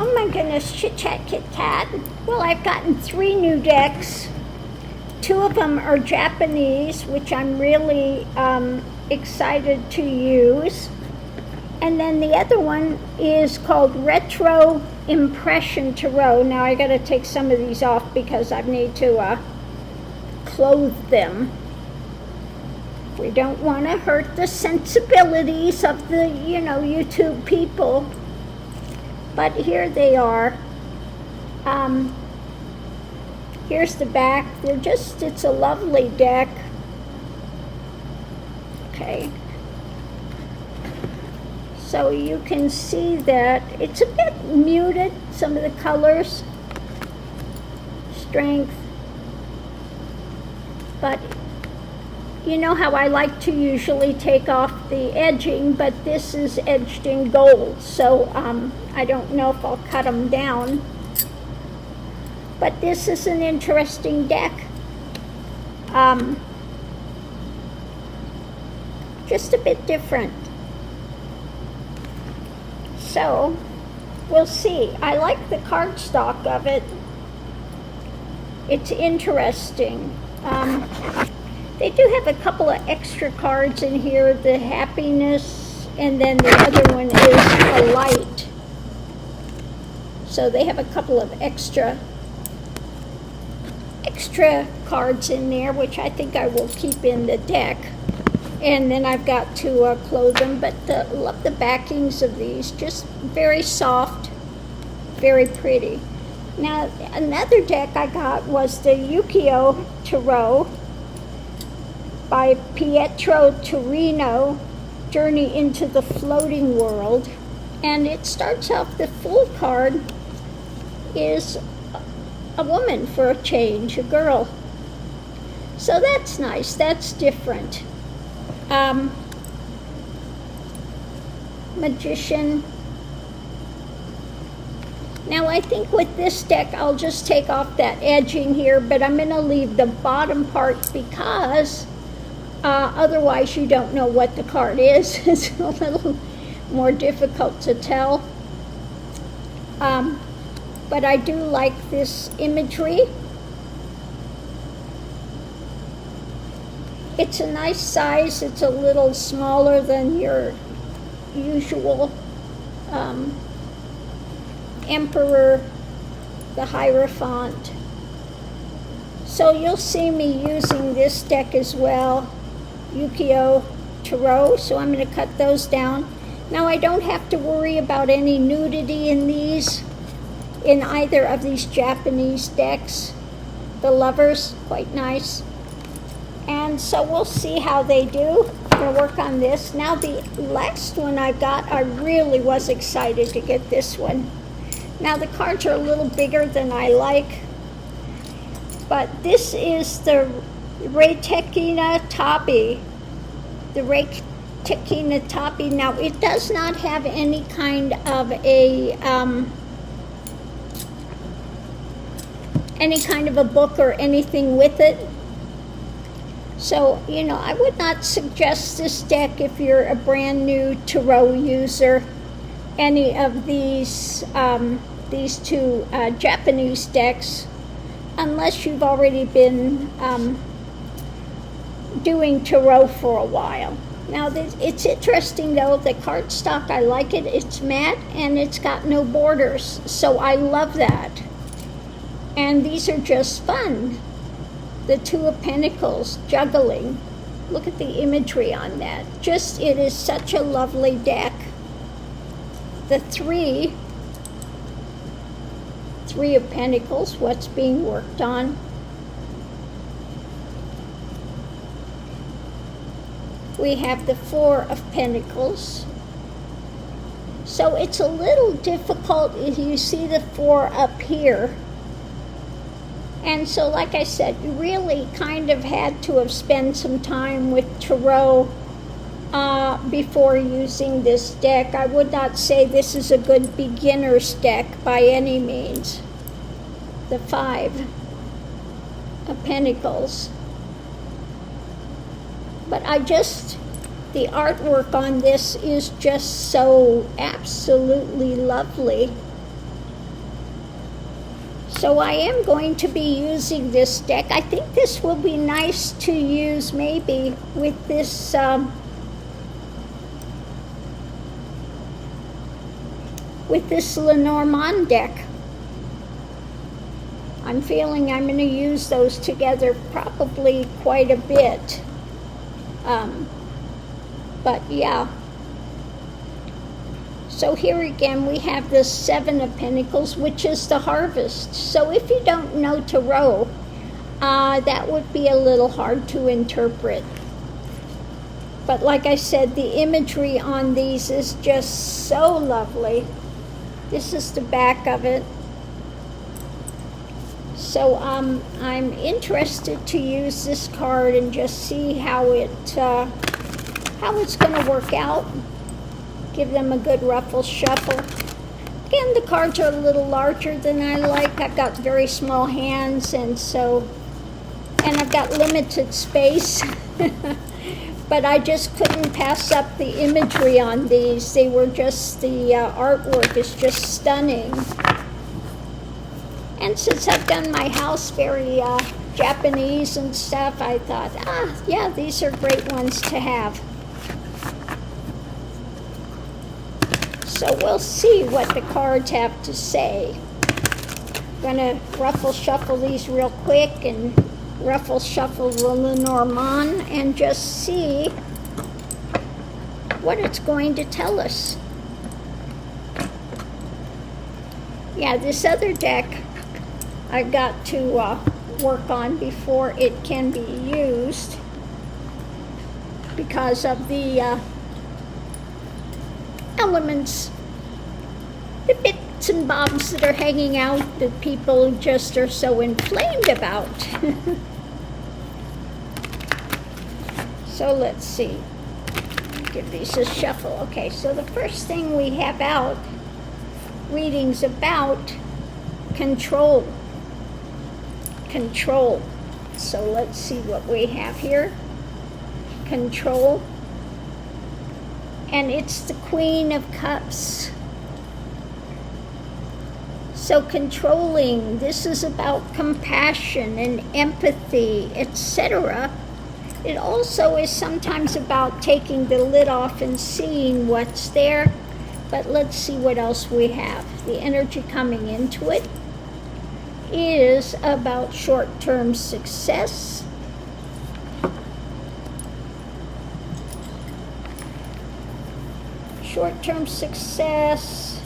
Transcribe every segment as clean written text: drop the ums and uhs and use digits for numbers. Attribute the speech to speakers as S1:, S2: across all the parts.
S1: Oh my goodness, Chit Chat Kit Kat. Well, I've gotten 3 new decks. 2 of them are Japanese, which I'm really excited to use. And then the other one is called Retro Impression Tarot. Now I gotta take some of these off because I need to clothe them. We don't want to hurt the sensibilities of the, YouTube people. But here they are. Here's the back. It's a lovely deck. Okay. So you can see that it's a bit muted, some of the colors. Strength. But you know how I like to usually take off the edging, but this is edged in gold, so I don't know if I'll cut them down. But this is an interesting deck. Just a bit different. So, we'll see. I like the cardstock of it. It's interesting. They do have a couple of extra cards in here, the happiness, and then the other one is a light. So they have a couple of extra cards in there, which I think I will keep in the deck. And then I've got to close them, but love the backings of these, just very soft, very pretty. Now, another deck I got was the Ukiyo Tarot by Pietro Torino, Journey into the Floating World. And it starts off, the full card is a woman for a change, a girl. So that's nice, that's different. Magician. Now I think with this deck I'll just take off that edging here, but I'm going to leave the bottom part because otherwise you don't know what the card is. It's a little more difficult to tell. But I do like this imagery. It's a nice size. It's a little smaller than your usual Emperor, the Hierophant. So you'll see me using this deck as well, Ukiyo Tarot, so I'm going to cut those down. Now I don't have to worry about any nudity in these, in either of these Japanese decks. The Lovers, quite nice. And so we'll see how they do. I'm going to work on this. Now the last one I got, I really was excited to get this one. Now the cards are a little bigger than I like, but this is the Techina Tabi. The Techina Tabi. Now it does not have any kind of a book or anything with it. So, I would not suggest this deck if you're a brand new tarot user. Any of these two Japanese decks, unless you've already been doing tarot for a while. Now, it's interesting though, the cardstock, I like it. It's matte and it's got no borders, so I love that. And these are just fun. The Two of Pentacles, juggling. Look at the imagery on that. It is such a lovely deck. The Three of Pentacles, what's being worked on. We have the Four of Pentacles. So it's a little difficult if you see the 4 up here. And so, like I said, you really kind of had to have spent some time with tarot before using this deck. I would not say this is a good beginner's deck by any means. The 5 of Pentacles. But the artwork on this is just so absolutely lovely. So I am going to be using this deck. I think this will be nice to use maybe with this Lenormand deck. I'm feeling I'm going to use those together probably quite a bit. But yeah. So here again we have the Seven of Pentacles, which is the harvest. So if you don't know Tarot, that would be a little hard to interpret. But like I said, the imagery on these is just so lovely. This is the back of it. So I'm interested to use this card and just see how it's going to work out. Give them a good ruffle shuffle. Again, the cards are a little larger than I like. I've got very small hands, and I've got limited space. But I just couldn't pass up the imagery on these. They were just, the artwork is just stunning. And since I've done my house very Japanese and stuff, I thought, yeah, these are great ones to have. So we'll see what the cards have to say. I'm going to ruffle shuffle these real quick and ruffle shuffle the Lenormand and just see what it's going to tell us. Yeah, this other deck I've got to work on before it can be used because of the elements, the bits and bobs that are hanging out that people just are so inflamed about. So let's see. Give these a shuffle. Okay, so the first thing we have out, readings about control. Control. So let's see what we have here. Control. And it's the Queen of Cups. So controlling, this is about compassion and empathy, etc. It also is sometimes about taking the lid off and seeing what's there. But let's see what else we have. The energy coming into it is about short-term success. Short-term success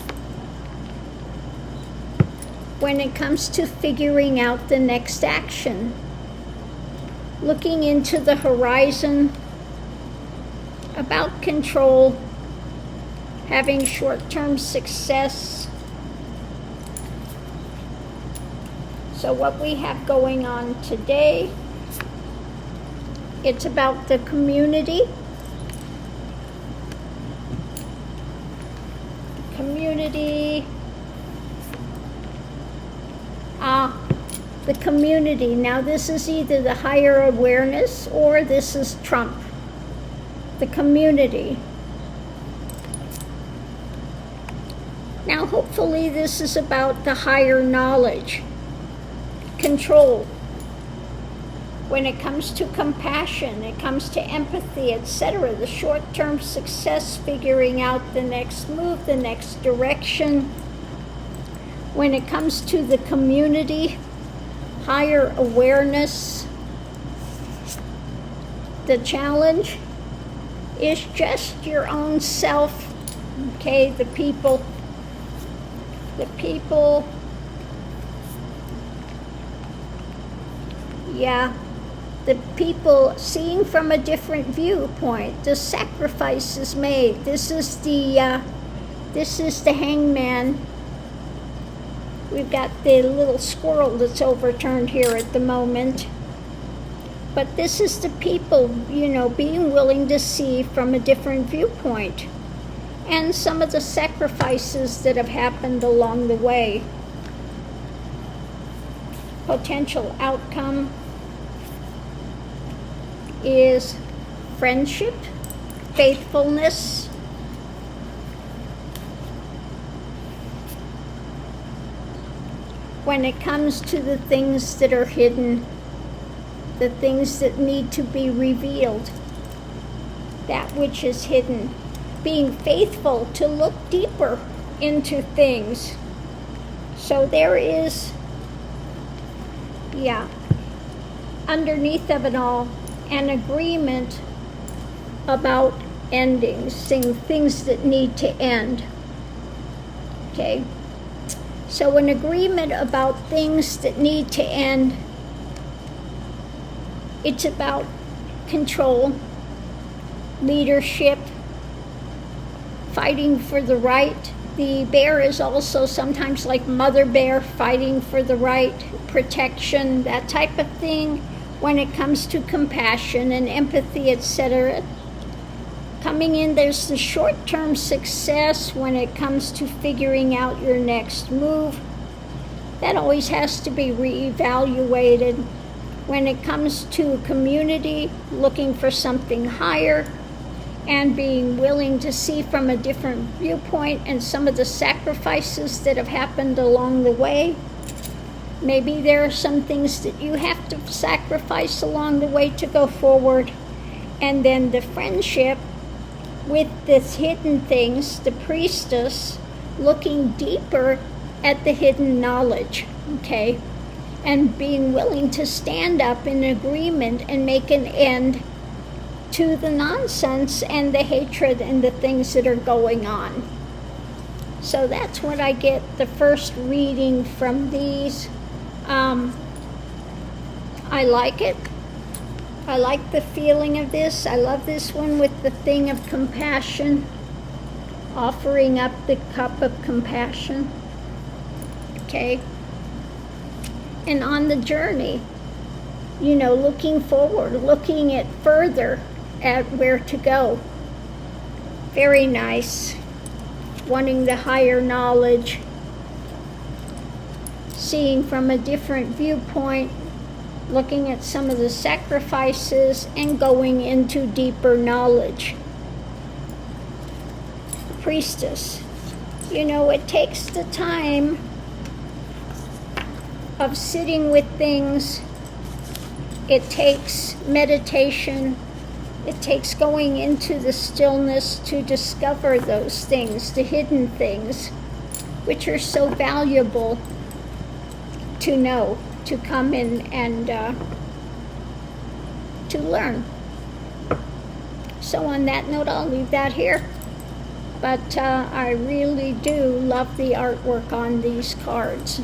S1: when it comes to figuring out the next action. Looking into the horizon, about control, having short-term success. So what we have going on today, it's about the community. The community. Now this is either the higher awareness or this is Trump. The community. Now hopefully this is about the higher knowledge. Control. When it comes to compassion, it comes to empathy, etc. The short-term success, figuring out the next move, the next direction. When it comes to the community, higher awareness, the challenge is just your own self, okay? The people, yeah, the people seeing from a different viewpoint, the sacrifices made. This is the hangman. We've got the little squirrel that's overturned here at the moment. But this is the people, being willing to see from a different viewpoint. And some of the sacrifices that have happened along the way. Potential outcome is friendship, faithfulness, when it comes to the things that are hidden, the things that need to be revealed, that which is hidden, being faithful to look deeper into things. So there is, underneath of it all, an agreement about endings, things that need to end. Okay? So an agreement about things that need to end. It's about control, leadership, fighting for the right. The bear is also sometimes like mother bear, fighting for the right, protection, that type of thing. When it comes to compassion and empathy, etc. Coming in, there's the short-term success when it comes to figuring out your next move. That always has to be reevaluated. When it comes to a community, looking for something higher and being willing to see from a different viewpoint and some of the sacrifices that have happened along the way. Maybe there are some things that you have to sacrifice along the way to go forward. And then the friendship with this hidden things, the priestess, looking deeper at the hidden knowledge, okay? And being willing to stand up in agreement and make an end to the nonsense and the hatred and the things that are going on. So that's what I get the first reading from these. I like it. I like the feeling of this. I love this one with the thing of compassion, offering up the cup of compassion. Okay? And on the journey, looking forward, looking at further at where to go. Very nice. Wanting the higher knowledge, seeing from a different viewpoint, looking at some of the sacrifices and going into deeper knowledge. Priestess. It takes the time of sitting with things. It takes meditation. It takes going into the stillness to discover those things, the hidden things, which are so valuable to know, to come in and to learn. So on that note, I'll leave that here. But I really do love the artwork on these cards.